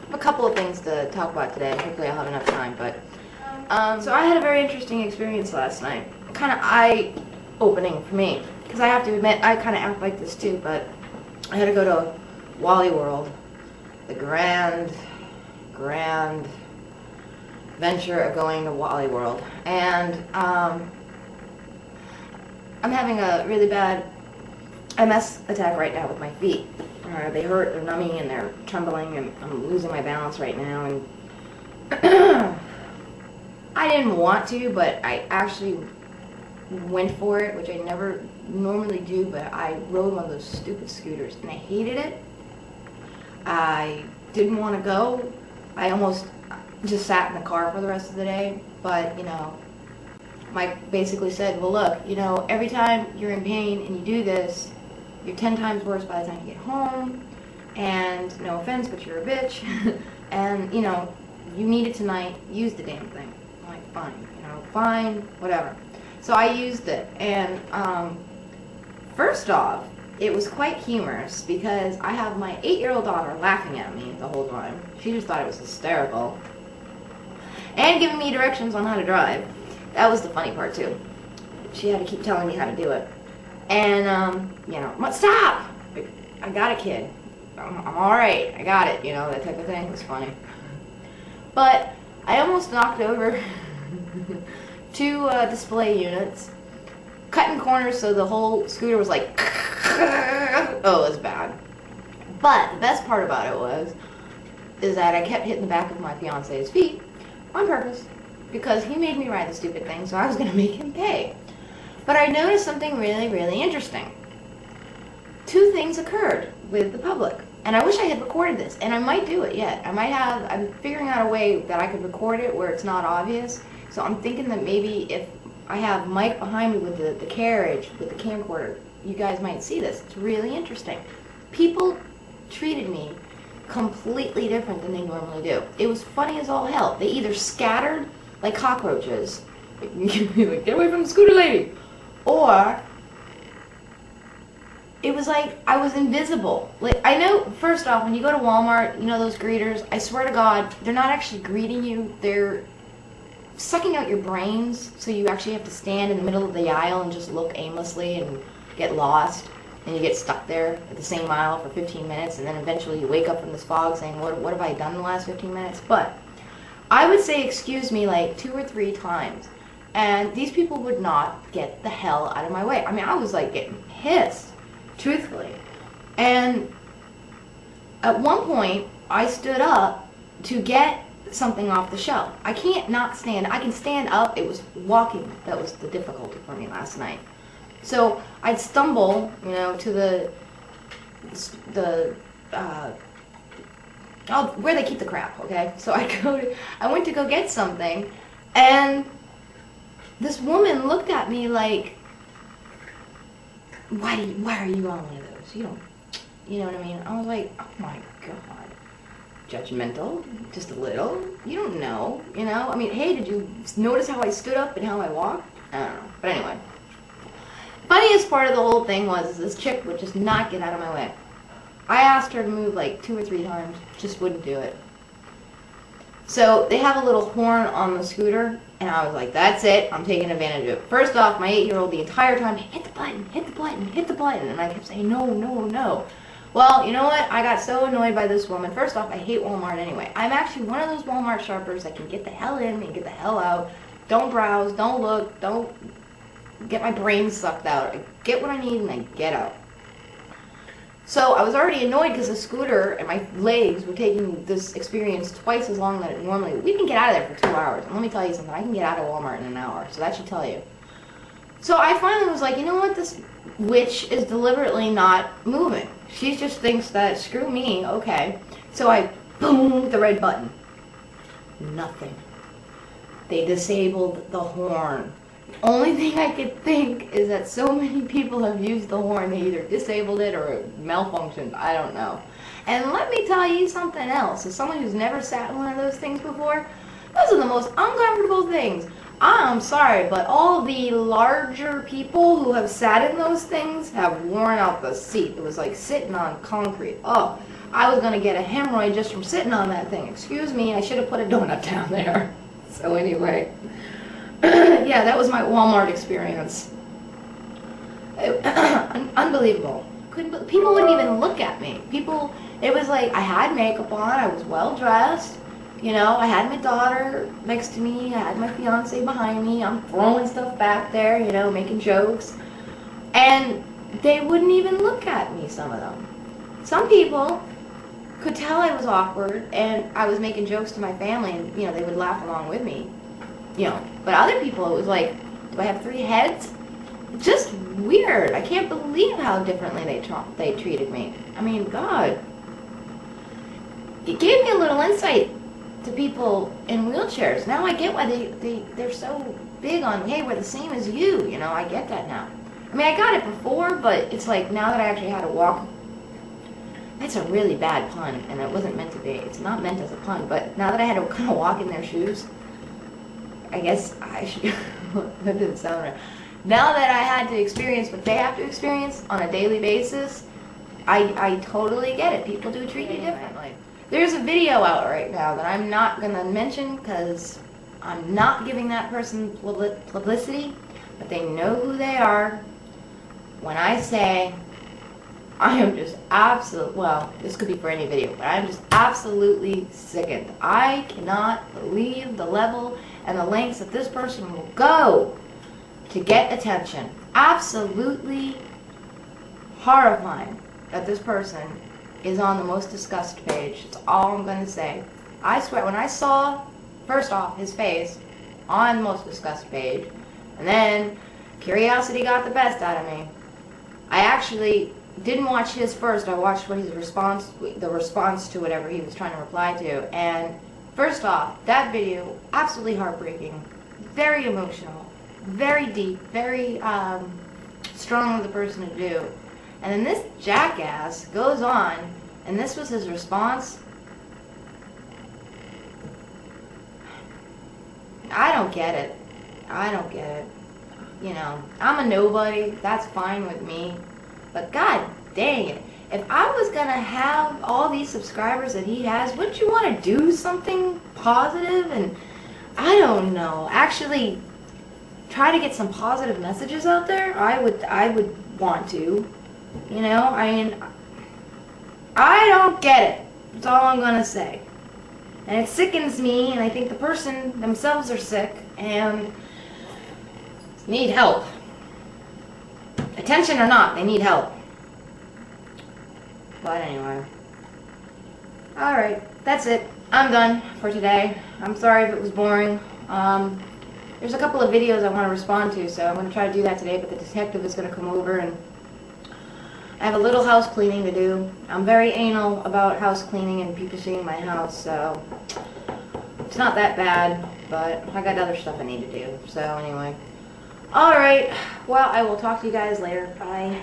have a couple of things to talk about today. Hopefully I'll have enough time, but so I had a very interesting experience last night. Kind of eye-opening for me, because I have to admit, I kind of act like this too, but I had to go to Wally World, the grand venture of going to Wally World, and I'm having a really bad MS attack right now with my feet. They hurt, they're numbing, and they're trembling, and I'm losing my balance right now, and I didn't want to, but I actually went for it, which I never normally do, but I rode one of those stupid scooters, and I hated it. I didn't want to go. I almost just sat in the car for the rest of the day, but, you know, Mike basically said, well, look, you know, every time you're in pain and you do this, you're 10 times worse by the time you get home, and no offense, but you're a bitch, and, you know, you need it tonight, use the damn thing. I'm like, fine, you know, fine, whatever. So I used it, and first off, it was quite humorous because I have my 8-year-old daughter laughing at me the whole time. She just thought it was hysterical. And giving me directions on how to drive. That was the funny part too. She had to keep telling me how to do it. And, you know, stop! I got it, kid. I'm alright. I got it, you know, that type of thing. It was funny. But I almost knocked over 2 display units, cutting corners so the whole scooter was like, oh, it was bad. But the best part about it is that I kept hitting the back of my fiance's feet on purpose because he made me ride the stupid thing, so I was going to make him pay. But I noticed something really, really interesting. 2 things occurred with the public, and I wish I had recorded this, and I might do it yet. I'm figuring out a way that I could record it where it's not obvious, so I'm thinking that maybe if I have Mike behind me with the carriage, with the camcorder, you guys might see this. It's really interesting. People treated me completely different than they normally do. It was funny as all hell. They either scattered like cockroaches, like, get away from the scooter lady, or it was like I was invisible. Like, I know, first off, when you go to Walmart, you know those greeters, I swear to God, they're not actually greeting you, they're sucking out your brains, so you actually have to stand in the middle of the aisle and just look aimlessly and get lost, and you get stuck there at the same aisle for 15 minutes, and then eventually you wake up from this fog saying, what have I done in the last 15 minutes? But I would say excuse me like 2 or 3 times, and these people would not get the hell out of my way. I mean, I was like getting pissed, truthfully. And at one point, I stood up to get something off the shelf. I can't not stand. I can stand up. It was walking that was the difficulty for me last night. So I'd stumble, you know, to where they keep the crap, okay? So I went to go get something, and this woman looked at me like, why are you on one of those? You don't, you know what I mean? I was like, oh my God. Judgmental, just a little. You don't know, you know? I mean, hey, did you notice how I stood up and how I walked? I don't know. But anyway. Funniest part of the whole thing was this chick would just not get out of my way. I asked her to move like 2 or 3 times, just wouldn't do it. So they have a little horn on the scooter, and I was like, that's it, I'm taking advantage of it. First off, my 8-year-old the entire time, hit the button, hit the button, hit the button, and I kept saying, no, no, no. Well, you know what? I got so annoyed by this woman. First off, I hate Walmart anyway. I'm actually one of those Walmart shoppers that can get the hell in and get the hell out. Don't browse, don't look, don't get my brain sucked out. I get what I need and I get out. So I was already annoyed because the scooter and my legs were taking this experience twice as long than it normally would. We can get out of there for 2 hours. And let me tell you something, I can get out of Walmart in an hour. So that should tell you. So I finally was like, you know what? This witch is deliberately not moving. She just thinks that, screw me, okay. So I boom the red button. Nothing. They disabled the horn. The only thing I could think is that so many people have used the horn, they either disabled it or it malfunctioned. I don't know. And let me tell you something else. As someone who's never sat in one of those things before, those are the most uncomfortable things. I'm sorry, but all the larger people who have sat in those things have worn out the seat. It was like sitting on concrete. Oh, I was going to get a hemorrhoid just from sitting on that thing. Excuse me, I should have put a donut down there. So anyway, yeah, that was my Walmart experience. Unbelievable. People wouldn't even look at me. It was like I had makeup on, I was well dressed, you know, I had my daughter next to me, I had my fiance behind me, I'm throwing stuff back there, you know, making jokes, and they wouldn't even look at me, some of them. Some people could tell I was awkward and I was making jokes to my family, and, you know, they would laugh along with me, you know, but other people, it was like, do I have 3 heads? Just weird. I can't believe how differently they treated me. I mean, God. It gave me a little insight to people in wheelchairs. Now I get why they're so big on, hey, we're the same as you. You know, I get that now. I mean, I got it before, but it's like now that I actually had to walk. That's a really bad pun, and it wasn't meant to be. It's not meant as a pun, but now that I had to kind of walk in their shoes, I guess I should. That didn't sound right. Now that I had to experience what they have to experience on a daily basis, I totally get it. People do treat you differently. There's a video out right now that I'm not going to mention because I'm not giving that person publicity, but they know who they are. When I say I am just well, this could be for any video, but I'm just absolutely sickened. I cannot believe the level and the lengths that this person will go to get attention. Absolutely horrifying that this person is on the most discussed page. That's all I'm going to say. I swear, when I saw, first off, his face on the most discussed page, and then curiosity got the best out of me. I actually didn't watch his first. I watched what his response, the response to whatever he was trying to reply to. And first off, that video, absolutely heartbreaking, very emotional, very deep, very strong of the person to do. And then this jackass goes on, and this was his response. I don't get it. I don't get it. You know, I'm a nobody. That's fine with me. But god dang it. If I was going to have all these subscribers that he has, wouldn't you want to do something positive? And I don't know. Actually try to get some positive messages out there. I would want to. You know, I mean, I don't get it. That's all I'm going to say. And it sickens me, and I think the person themselves are sick and need help. Attention or not, they need help. But anyway. Alright, that's it. I'm done for today. I'm sorry if it was boring. There's a couple of videos I want to respond to, so I'm going to try to do that today, but the detective is going to come over, and I have a little house cleaning to do. I'm very anal about house cleaning and people seeing my house, so it's not that bad, but I got other stuff I need to do. So anyway. Alright, well, I will talk to you guys later. Bye.